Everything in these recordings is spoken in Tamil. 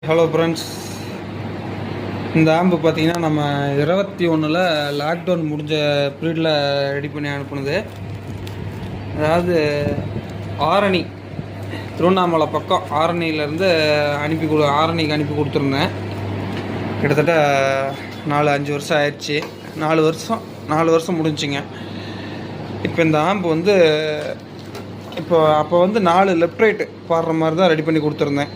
ஹலோ ஃப்ரெண்ட்ஸ், இந்த ஆம்பு பார்த்தீங்கன்னா நம்ம 21 லாக்டவுன் முடிஞ்ச பீரியடில் ரெடி பண்ணி அனுப்புனது. அதாவது ஆரணி, திருவண்ணாமலை பக்கம் ஆரணியிலேருந்து ஆரணிக்கு அனுப்பி கொடுத்துருந்தேன். கிட்டத்தட்ட 4-5 வருஷம் ஆயிடுச்சு. 4 வருஷம் முடிஞ்சுங்க. இப்போ இந்த ஆம்பு வந்து அப்போ வந்து 4 லெஃப்ட் ரைட்டு பாடுற மாதிரி தான் ரெடி பண்ணி கொடுத்துருந்தேன்.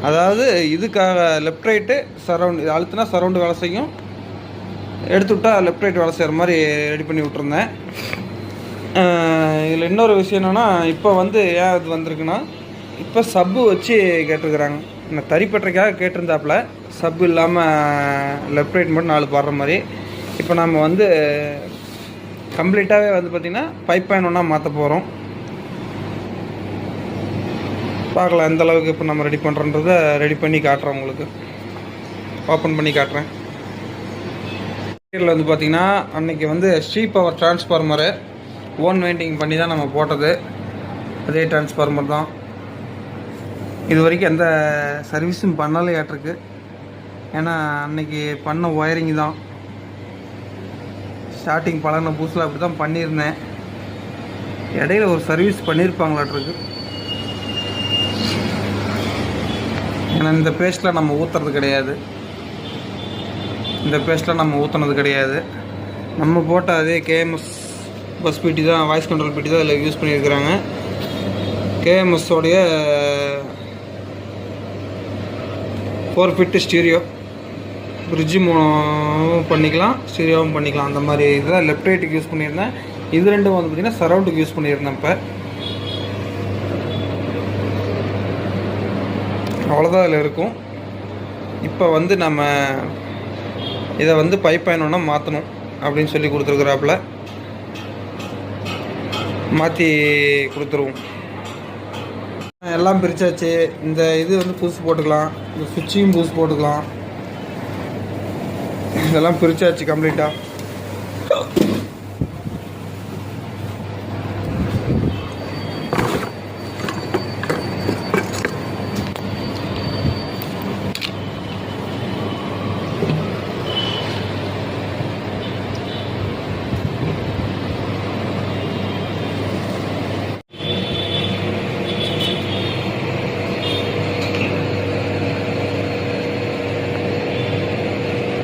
அதாவது இதுக்காக லெஃப்ட் ரைட்டு சரவுண்டு அழுத்தினா சரவுண்டு வேலை செய்யும், எடுத்து விட்டால் லெஃப்ட் ரைட் வேலை செய்கிற மாதிரி ரெடி பண்ணி விட்ருந்தேன். இதில் இன்னொரு விஷயம் என்னென்னா, இப்போ வந்து ஏன் இது வந்திருக்குன்னா, இப்போ சப்பு வச்சு கேட்டிருக்குறாங்க. இந்த தறிப்பற்றைக்காக கேட்டிருந்தாப்புல சப்பு இல்லாமல் லெஃப்ட் ரைட் மட்டும் 4 பாடுற மாதிரி. இப்போ நம்ம வந்து கம்ப்ளீட்டாகவே வந்து பார்த்திங்கன்னா 5.1 மாற்ற போகிறோம். பார்க்கலாம் எந்த அளவுக்கு இப்போ நம்ம ரெடி பண்ணுறன்றதை ரெடி பண்ணி காட்டுறேன். உங்களுக்கு ஓப்பன் பண்ணி காட்டுறேன். இதில் வந்து பார்த்திங்கன்னா அன்றைக்கி வந்து Sri power transformer own winding பண்ணி தான் நம்ம போட்டது. அதே டிரான்ஸ்ஃபார்மர் தான். இது வரைக்கும் எந்த சர்வீஸும் பண்ணலையாட்டிருக்கு. ஏன்னா அன்றைக்கி பண்ண ஒயரிங் தான். ஸ்டார்டிங் பழகின புதுசில் அப்படி தான் பண்ணியிருந்தேன். இடையில ஒரு சர்வீஸ் பண்ணியிருப்பாங்களாட்டிருக்கு. ஏன்னா இந்த பேஸ்ட்டில் நம்ம ஊற்றுறது கிடையாது. நம்ம போட்ட அதே கேஎம்எஸ் பஸ் பிடி தான், வாய்ஸ் கண்ட்ரோல் பிடி தான் இதில் யூஸ் பண்ணியிருக்கிறாங்க. கேஎம்எஸோடைய 4 ஃபிட் ஸ்டீரியோ, பிரிட்ஜு பண்ணிக்கலாம், ஸ்டீரியோவும் பண்ணிக்கலாம். அந்த மாதிரி இதுதான் லெஃப்ட் ரைட்டுக்கு யூஸ் பண்ணியிருந்தேன். இது ரெண்டும் வந்து பார்த்திங்கன்னா சரவுண்டுக்கு யூஸ் பண்ணியிருந்தேன். இப்போ அவ்வளோதான் இதில் இருக்கும். இப்போ வந்து நம்ம இதை வந்து 5.1 மாற்றணும் அப்படின்னு சொல்லி கொடுத்துருக்குறாப்புல. மாற்றி கொடுத்துருவோம். எல்லாம் பிரித்தாச்சு. இந்த இது வந்து புதுசு போட்டுக்கலாம், இந்த சுவிட்சையும் புதுசு போட்டுக்கலாம். இதெல்லாம் பிரித்தாச்சு கம்ப்ளீட்டாக.